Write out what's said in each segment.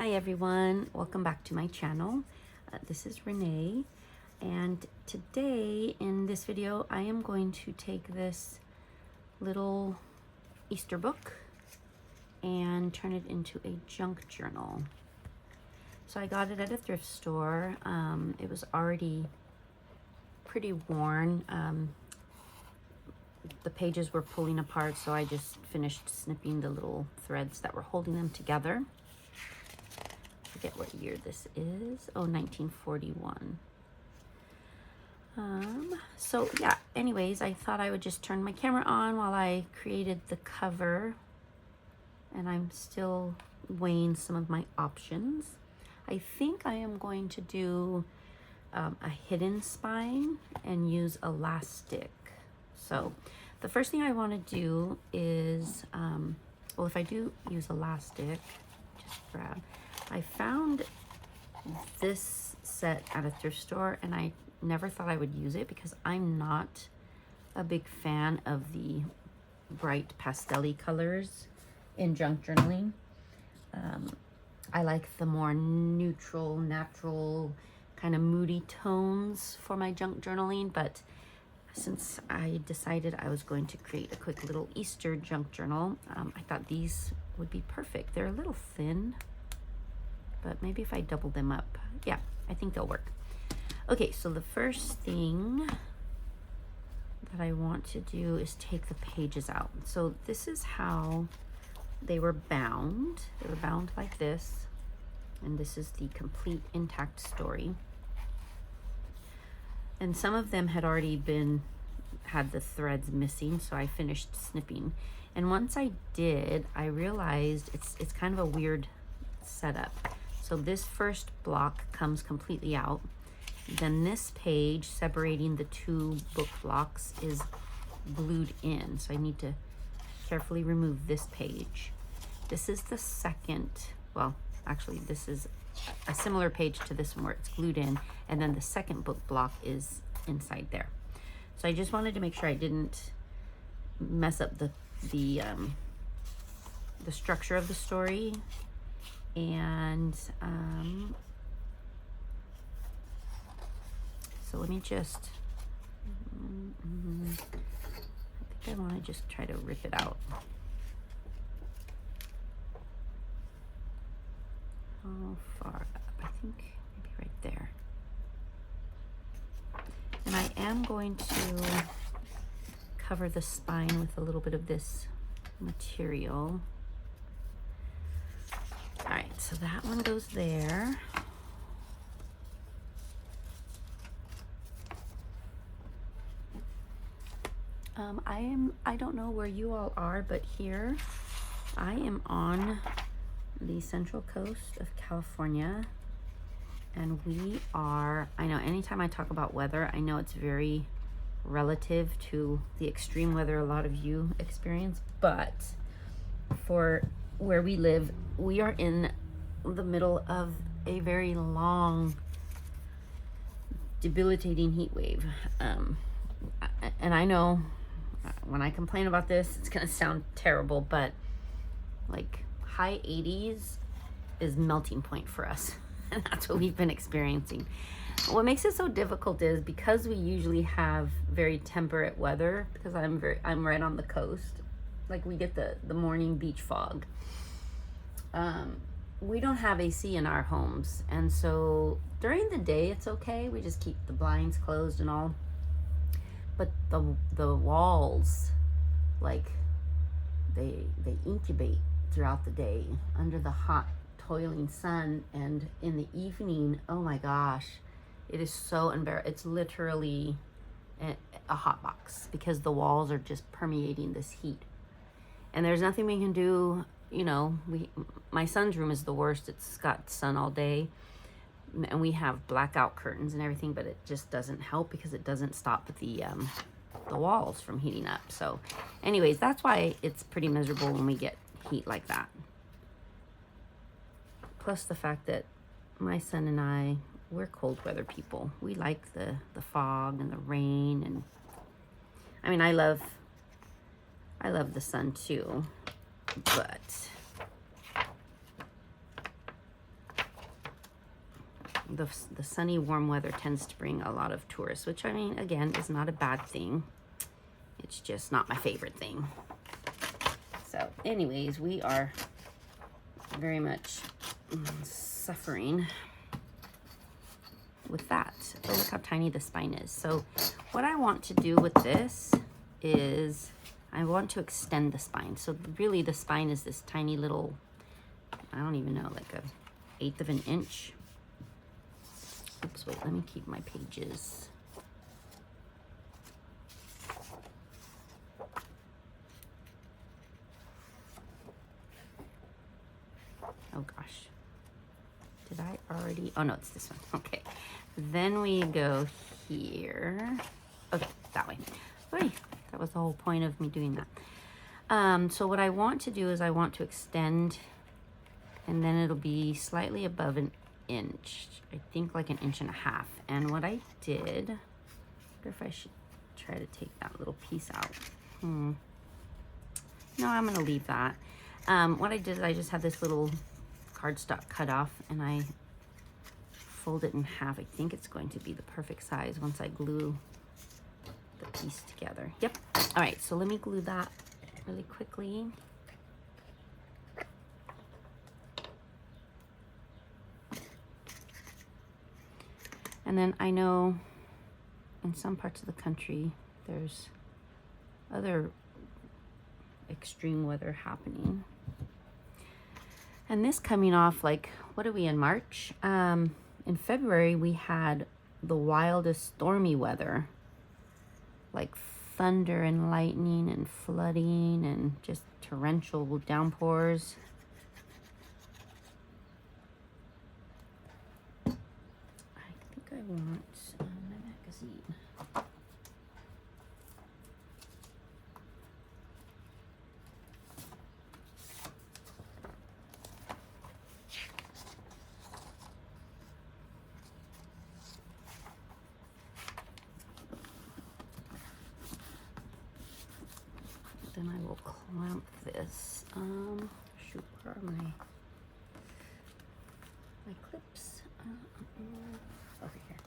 Hi everyone, welcome back to my channel. This is Renee, and today in this video I am going to take this little Easter book and turn it into a junk journal. So I got it at a thrift store. It was already pretty worn. The pages were pulling apart, so I just finished snipping the little threads that were holding them together. Forget what year this is. Oh, 1941. So yeah, anyways, I thought I would just turn my camera on while I created the cover, and I'm still weighing some of my options. I think I am going to do a hidden spine and use elastic. So the first thing I want to do is, well, if I do use elastic, just grab, I found this set at a thrift store and I never thought I would use it because I'm not a big fan of the bright pastel-y colors in junk journaling. I like the more neutral, natural, kind of moody tones for my junk journaling, but since I decided I was going to create a quick little Easter junk journal, I thought these would be perfect. They're a little thin, but maybe if I double them up, yeah, I think they'll work. Okay, so the first thing that I want to do is take the pages out. So this is how they were bound. They were bound like this, and this is the complete intact story. And some of them had already had the threads missing, so I finished snipping. And once I did, I realized it's kind of a weird setup. So this first block comes completely out. Then this page separating the two book blocks is glued in. So I need to carefully remove this page. This is the second, well, actually this is a similar page to this one where it's glued in, and then the second book block is inside there. So I just wanted to make sure I didn't mess up the structure of the story. And so let me just, I think I want to just try to rip it out. How far up? I think maybe right there. And I am going to cover the spine with a little bit of this material. All right, so that one goes there. I don't know where you all are, but here I am on the central coast of California, and we are, I know anytime I talk about weather, I know it's very relative to the extreme weather a lot of you experience, but for where we live, we are in the middle of a very long, debilitating heat wave. And I know when I complain about this, it's gonna sound terrible, but like high 80s is melting point for us. And that's what we've been experiencing. What makes it so difficult is because we usually have very temperate weather, because I'm right on the coast, like we get the morning beach fog. We don't have AC in our homes, and so during the day it's okay, we just keep the blinds closed and all, but the walls, like they incubate throughout the day under the hot toiling sun, and in the evening, oh my gosh, it is so unbearable. It's literally a hot box because the walls are just permeating this heat, and there's nothing we can do. You know, my son's room is the worst. It's got sun all day, and we have blackout curtains and everything, but it just doesn't help because it doesn't stop the walls from heating up. So anyways, that's why it's pretty miserable when we get heat like that. Plus the fact that my son and I, we're cold weather people. We like the fog and the rain, and I mean, I love the sun too, but the sunny, warm weather tends to bring a lot of tourists, which I mean, again, is not a bad thing. It's just not my favorite thing. So anyways, we are very much suffering with that. Oh, look how tiny the spine is. So what I want to do with this is I want to extend the spine. So really the spine is this tiny little, I don't even know, like a 1/8 of an inch. Oops, wait, let me keep my pages. Oh gosh, did I already? Oh no, it's this one. Okay, then we go here. Okay, that way. Oy, that was the whole point of me doing that. So what I want to do is I want to extend, and then it'll be slightly above an inch. I think like 1.5 inches. And what I did, I wonder if I should try to take that little piece out. No, I'm gonna leave that. What I did is I just had this little cardstock cut off and I fold it in half. I think it's going to be the perfect size once I glue the piece together. Yep. All right, so let me glue that really quickly. And then I know in some parts of the country there's other extreme weather happening. And this coming off, like, what are we in March? In February, we had the wildest stormy weather, like thunder and lightning and flooding and just torrential downpours. I think I want my magazine. Then I will clamp this. Shoot, where are my clips? Over here. Okay.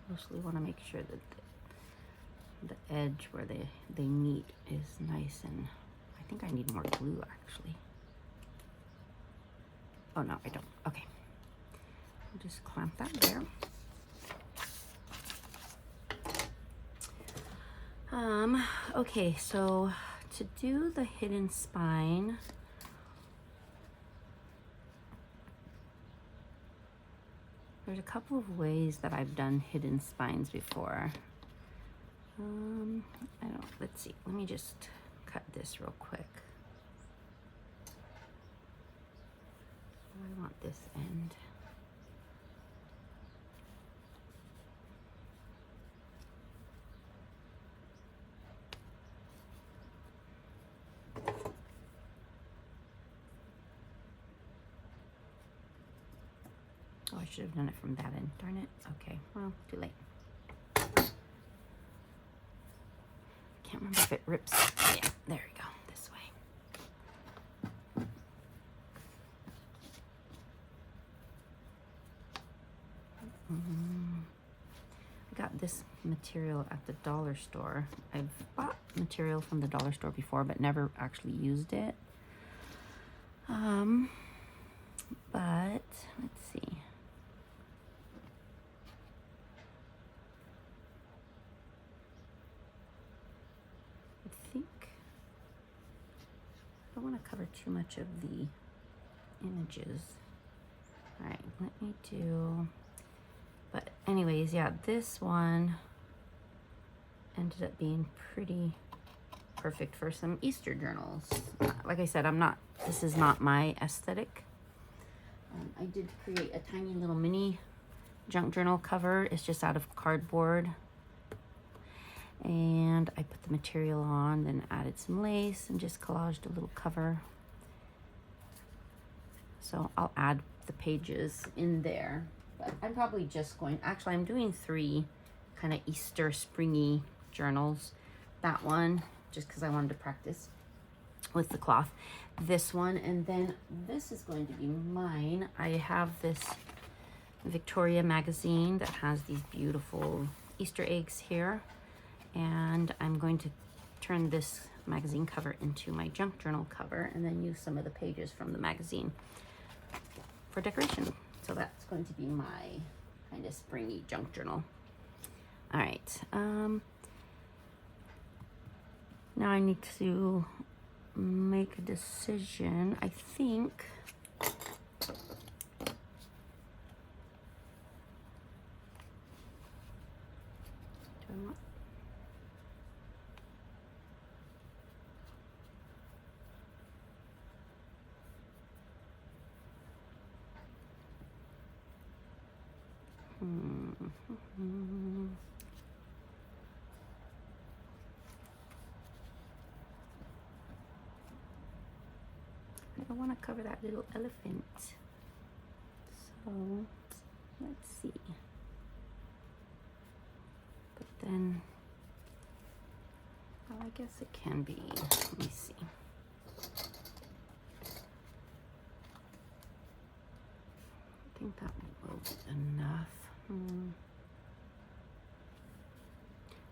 Mostly want to make sure that the edge where they meet is nice, and I think I need more glue actually. Oh no, I don't. Okay, I'll just clamp that there. Okay, so to do the hidden spine, there's a couple of ways that I've done hidden spines before. Let's see, let me just cut this real quick. I want this end. Oh, I should have done it from that end. Darn it. Okay, well, too late. Can't remember if it rips. Yeah, there we go. This way. I got this material at the dollar store. I've bought material from the dollar store before, but never actually used it. But let's see. I don't want to cover too much of the images. All right, let me do, but anyways, yeah, this one ended up being pretty perfect for some Easter journals. Like I said, this is not my aesthetic. I did create a tiny little mini junk journal cover. It's just out of cardboard. And I put the material on, then added some lace and just collaged a little cover. So I'll add the pages in there. But I'm probably just going, actually I'm doing 3 kind of Easter springy journals. That one, just because I wanted to practice with the cloth. This one, and then this is going to be mine. I have this Victoria magazine that has these beautiful Easter eggs here, and I'm going to turn this magazine cover into my junk journal cover and then use some of the pages from the magazine for decoration. So that's going to be my kind of springy junk journal. All right, now I need to make a decision. I think do I want I don't want to cover that little elephant. So let's see. But then, well, I guess it can be. Let me see. I think that will be enough.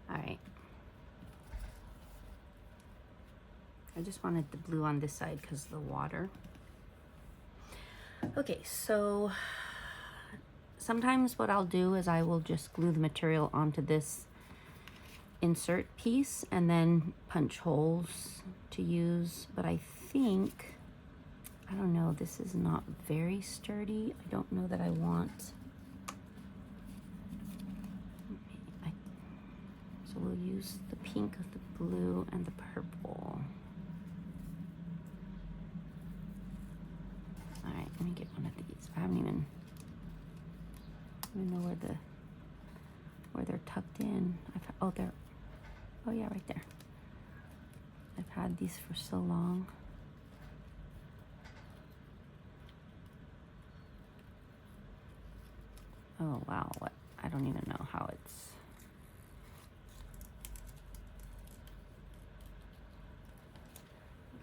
All right. I just wanted the blue on this side because of the water. Okay, so sometimes what I'll do is I will just glue the material onto this insert piece and then punch holes to use. But I think, I don't know, this is not very sturdy. I don't know that I want. So we'll use the pink, the blue, and the purple. All right, let me get one of these. I don't even know where they're tucked in. Oh, yeah, right there. I've had these for so long. Oh wow, what? I don't even know how it's.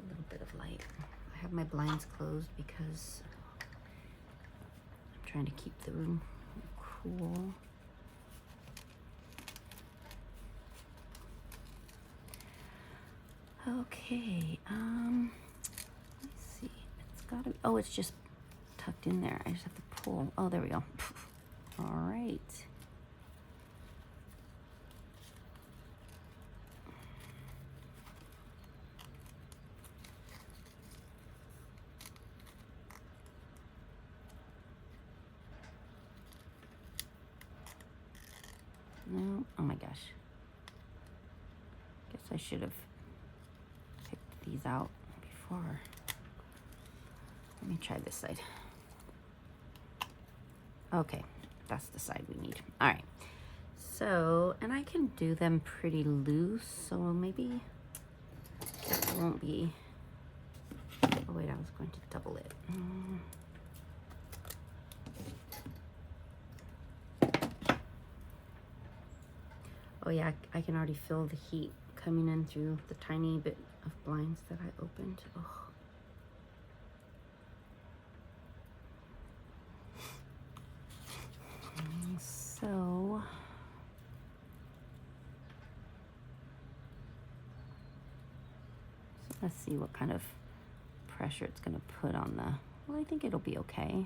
A little bit of light. I have my blinds closed because I'm trying to keep the room cool. Okay, let's see. It's gotta be, oh, it's just tucked in there. I just have to pull. Oh, there we go. All right. No, oh my gosh. Guess I should have picked these out before. Let me try this side. Okay, that's the side we need. All right. So, and I can do them pretty loose, so maybe it won't be. Oh wait, I was going to double it. Oh yeah, I can already feel the heat coming in through the tiny bit of blinds that I opened. Oh. So let's see what kind of pressure it's going to put on the, well, I think it'll be okay.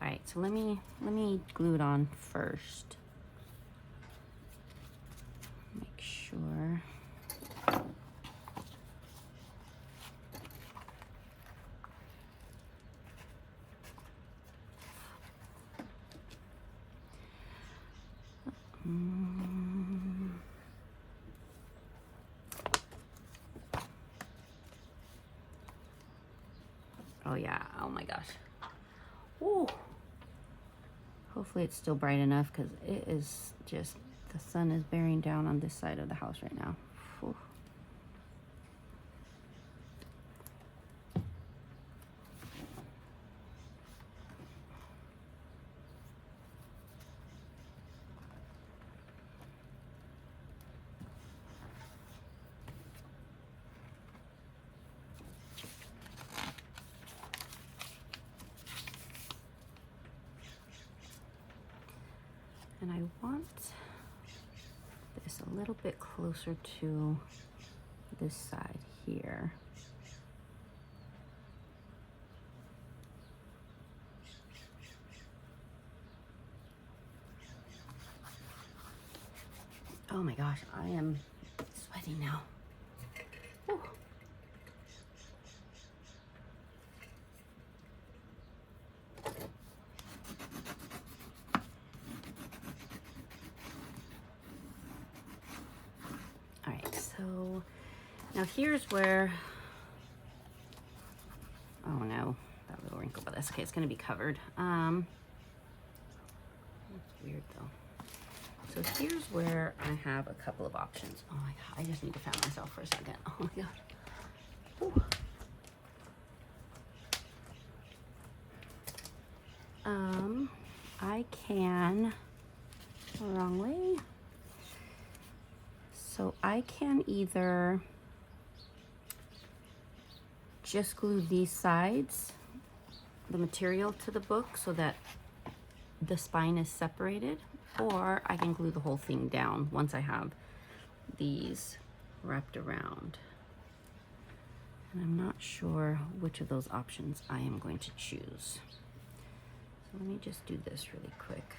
All right, so let me glue it on first. Make sure. Oh yeah, oh my gosh. Ooh. Hopefully it's still bright enough because it is just, the sun is bearing down on this side of the house right now. Whew. And I want this a little bit closer to this side here. Oh my gosh, I am sweating now. Whew. All right, so now here's where, oh no, that little wrinkle, but that's okay, it's gonna be covered. That's weird though. So here's where I have a couple of options. Oh my God, I just need to fan myself for a second. Oh my God. Whew. I can, wrong way. So I can either just glue these sides, the material to the book so that the spine is separated, or I can glue the whole thing down once I have these wrapped around. And I'm not sure which of those options I am going to choose. So let me just do this really quick.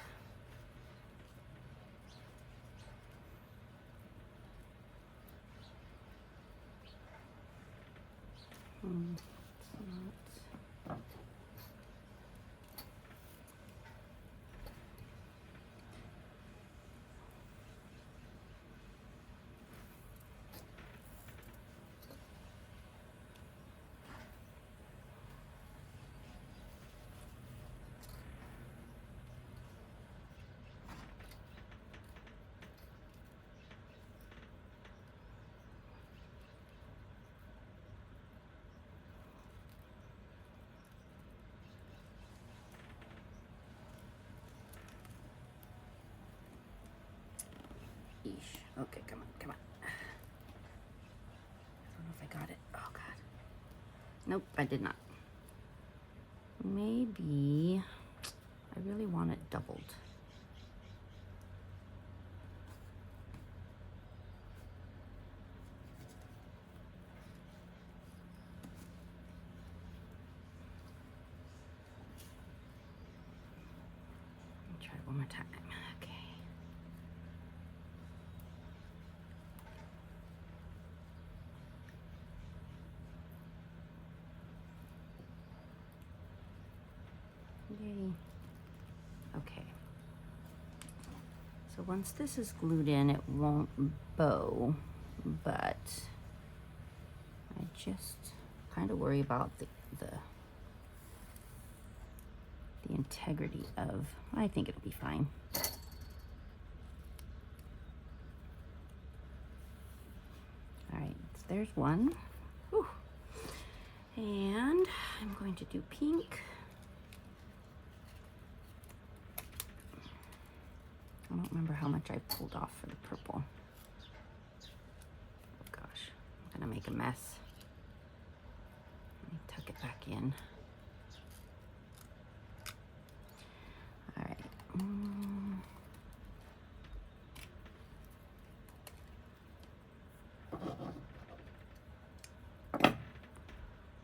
Eesh. Okay, come on, come on. I don't know if I got it. Oh God. Nope, I did not. Maybe I really want it doubled. Let me try it one more time. Okay. Yay. Okay. So once this is glued in, it won't bow, but I just kind of worry about the integrity of, I think it'll be fine. All right, so there's one. Whew. And I'm going to do pink. I don't remember how much I pulled off for the purple. Oh gosh, I'm gonna make a mess. Let me tuck it back in. All right.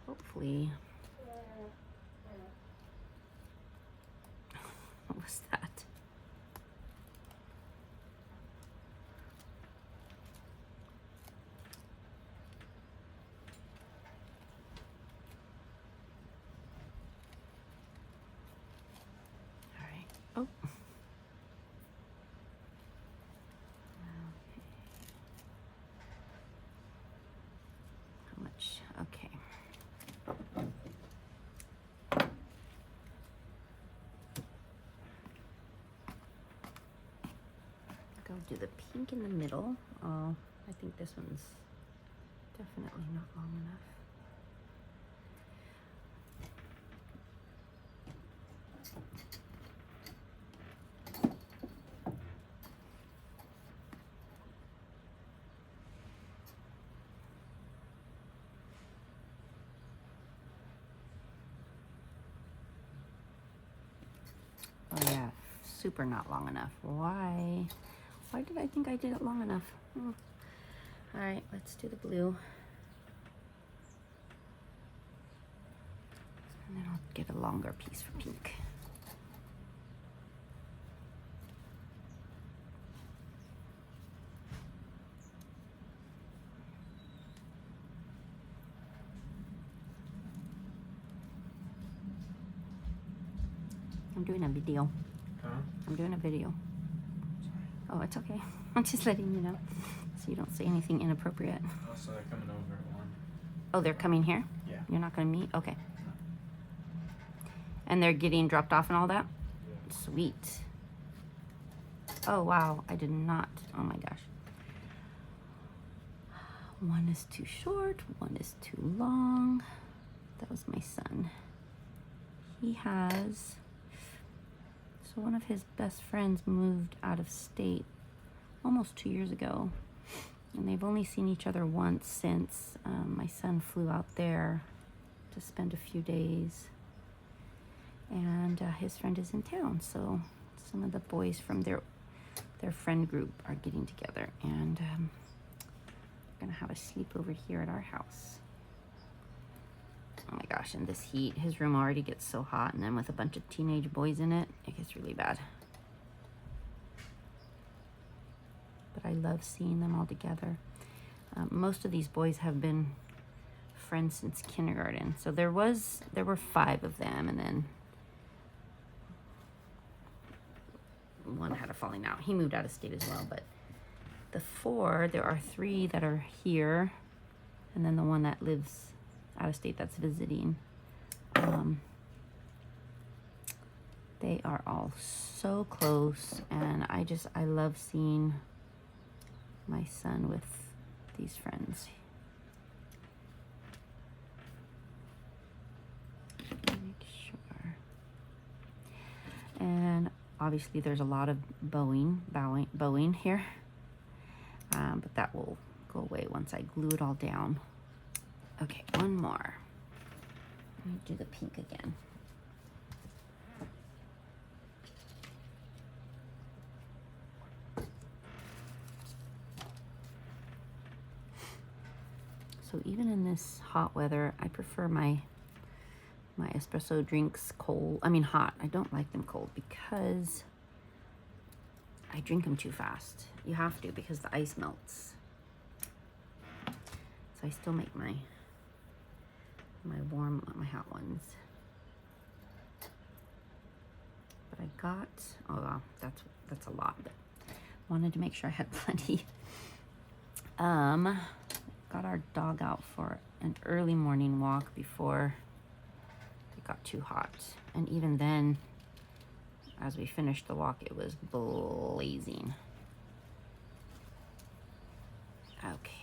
Hopefully. What was that? Oh. the pink in the middle. Oh, I think this one's definitely not long enough. Oh yeah, super not long enough. Why did I think I did it long enough? All right, let's do the blue. And then I'll get a longer piece for pink. I'm doing a video. Huh? I'm doing a video. Sorry. Oh, it's okay. I'm just letting you know so you don't say anything inappropriate. Oh, so they're coming over at 1. Oh, they're coming here? Yeah. You're not going to meet? Okay. No. And they're getting dropped off and all that? Yeah. Sweet. Oh, wow. I did not. Oh, my gosh. One is too short. One is too long. That was my son. He has... So one of his best friends moved out of state almost 2 years ago. And they've only seen each other once since my son flew out there to spend a few days. And his friend is in town. So some of the boys from their friend group are getting together. And we're going to have a sleepover here at our house. Oh my gosh, in this heat, his room already gets so hot, and then with a bunch of teenage boys in it, it gets really bad. But I love seeing them all together. Most of these boys have been friends since kindergarten. So there were 5 of them, and then one had a falling out. He moved out of state as well, but the 4, there are 3 that are here, and then the one that lives out of state that's visiting. They are all so close, and I love seeing my son with these friends. Make sure. And obviously there's a lot of bowing here, but that will go away once I glue it all down. Okay, one more. Let me do the pink again. So even in this hot weather, I prefer my espresso drinks cold. I mean hot. I don't like them cold because I drink them too fast. You have to because the ice melts. So I still make my hot ones. But I got, oh wow, that's a lot, but wanted to make sure I had plenty. Got our dog out for an early morning walk before it got too hot. And even then, as we finished the walk, it was blazing. Okay.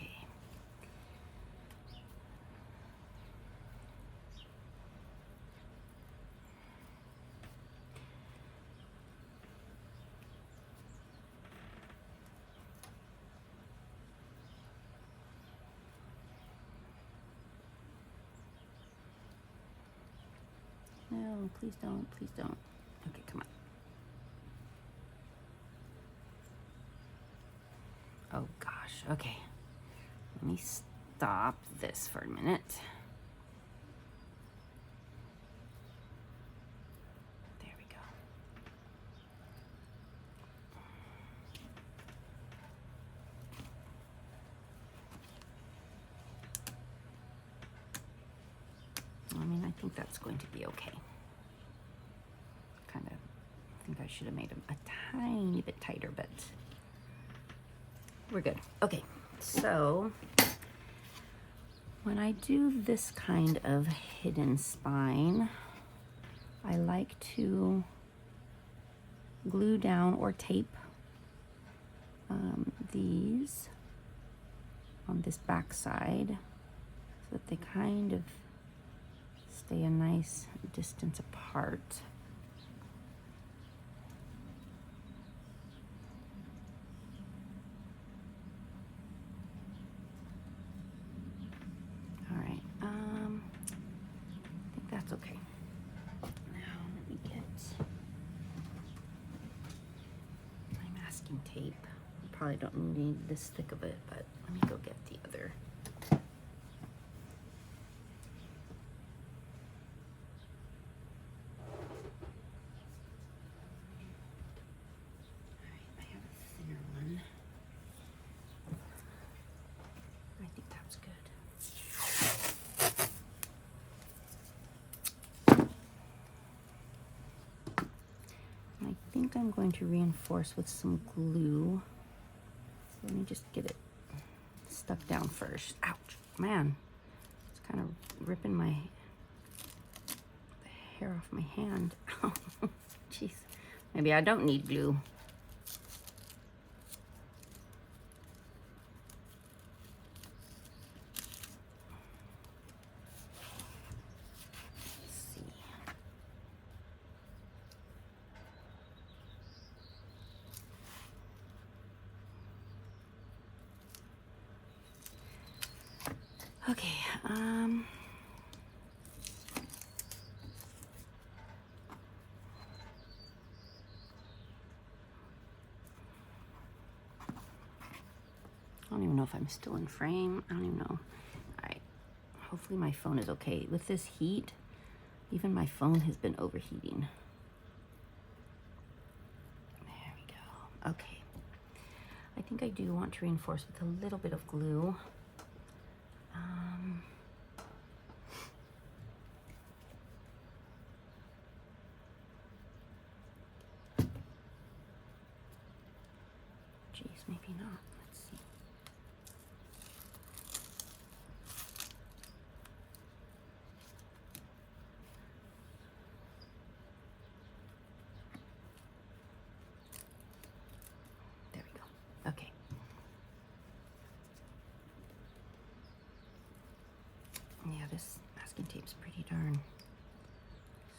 No, please don't, please don't. Okay, come on. Oh gosh, okay. Let me stop this for a minute. There we go. I mean, I think that's going to be okay. Kind of, I think I should have made them a tiny bit tighter, but we're good. Okay, so when I do this kind of hidden spine, I like to glue down or tape these on this back side so that they kind of stay a nice distance apart. All right, I think that's okay. Now let me get my masking tape. Probably don't need this thick of it, but let me go get the other. All right, I have a thinner one. I think that's good. I think I'm going to reinforce with some glue. Let me just get it stuck down first. Ouch, man. It's kind of ripping the hair off my hand. Oh, jeez. Maybe I don't need glue. Let's see. Okay, I don't even know if I'm still in frame. I don't even know. All right, hopefully my phone is okay. With this heat, even my phone has been overheating. There we go. Okay. I think I do want to reinforce with a little bit of glue. Geez, maybe not. Let's see. There we go. Okay. Yeah, this masking tape's pretty darn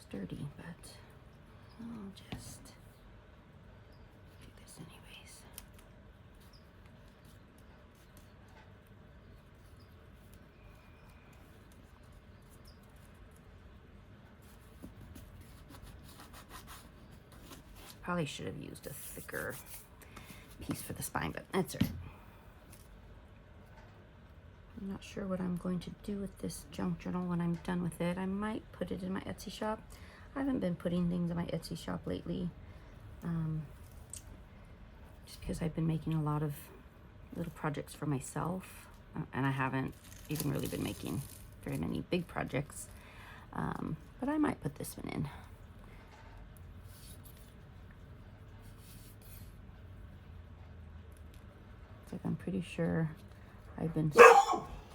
sturdy, but I'll just do this anyways. Probably should have used a thicker piece for the spine, but that's all right. I'm not sure what I'm going to do with this junk journal when I'm done with it. I might put it in my Etsy shop. I haven't been putting things in my Etsy shop lately, just because I've been making a lot of little projects for myself, and I haven't even really been making very many big projects, but I might put this one in. It's like I'm pretty sure I've been...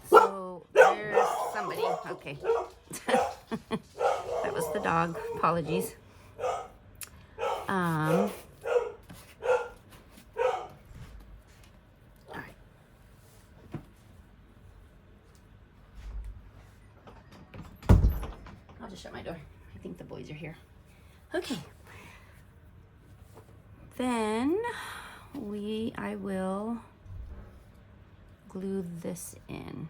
So there's somebody. Okay. That was the dog. Apologies. All right. I'll just shut my door. I think the boys are here. Okay. Then I will glue this in.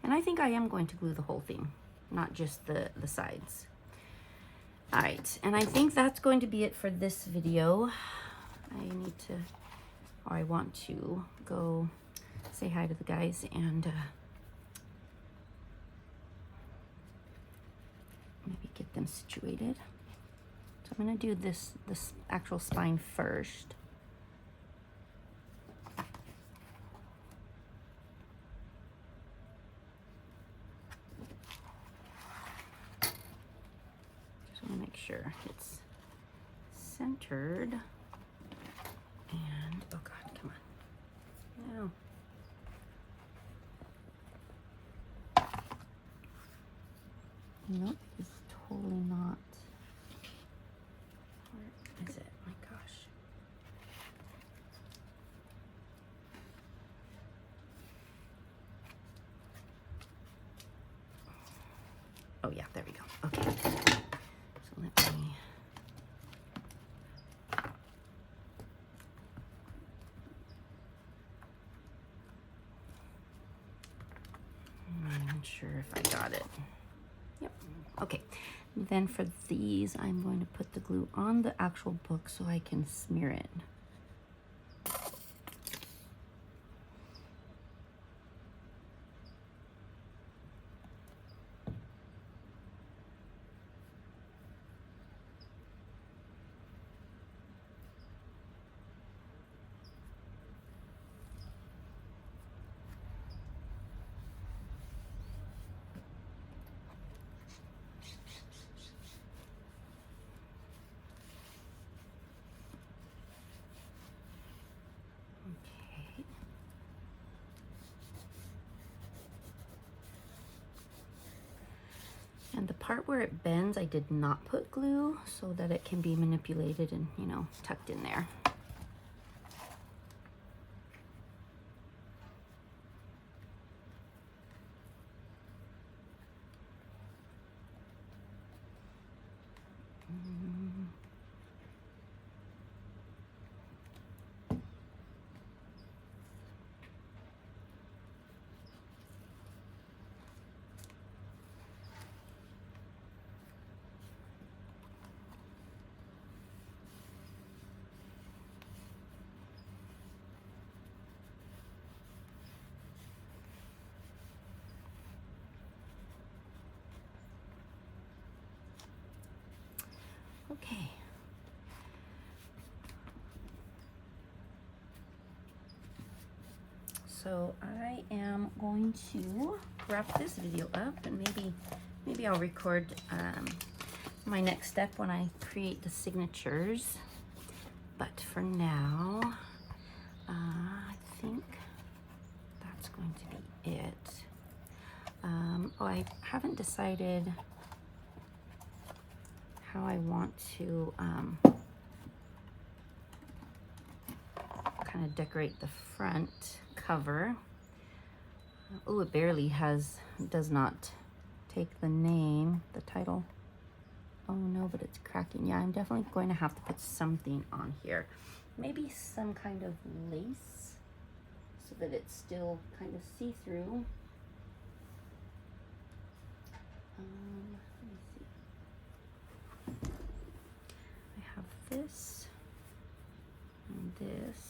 And I think I am going to glue the whole thing, not just the sides. All right, and I think that's going to be it for this video. I want to go say hi to the guys and maybe get them situated. So I'm gonna do this actual spine first. Make sure it's centered, and oh god, come on. No. Nope, it's totally not. Where is it? My gosh. Oh yeah, there we go. Okay. So let me. I'm not sure if I got it. Yep. Okay. Then for these, I'm going to put the glue on the actual book so I can smear it. And the part where it bends, I did not put glue so that it can be manipulated and, you know, tucked in there. Okay. So I am going to wrap this video up, and maybe I'll record my next step when I create the signatures. But for now, I think that's going to be it. Oh, I haven't decided how I want to kind of decorate the front cover. Oh, it barely does not take the name, the title. Oh no, but it's cracking. Yeah, I'm definitely going to have to put something on here. Maybe some kind of lace so that it's still kind of see-through. Let me see. I have this and this.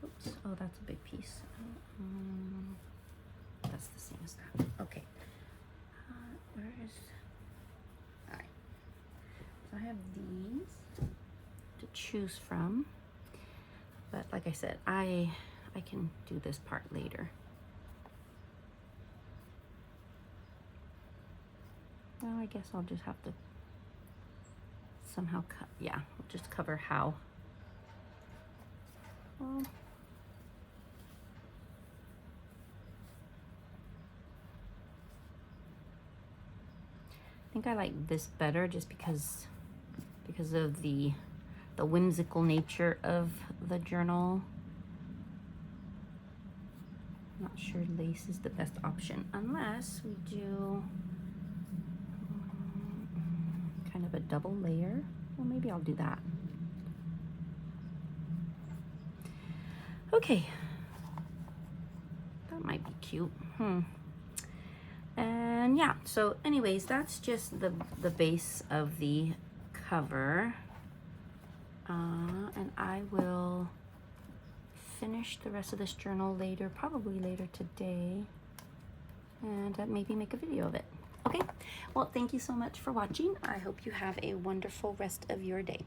Oops, oh, that's a big piece. That's the same as that. Okay. Where is... All right. So I have these to choose from. But like I said, I can do this part later. Well, I guess I'll just have to somehow cut. Yeah, we'll just cover how. Well, I think I like this better just because of the whimsical nature of the journal. I'm not sure lace is the best option unless we do kind of a double layer. Well, maybe I'll do that. Okay, that might be cute. And yeah, so anyways, that's just the base of the cover. And I will finish the rest of this journal later, probably later today, and maybe make a video of it. Okay, well, thank you so much for watching. I hope you have a wonderful rest of your day.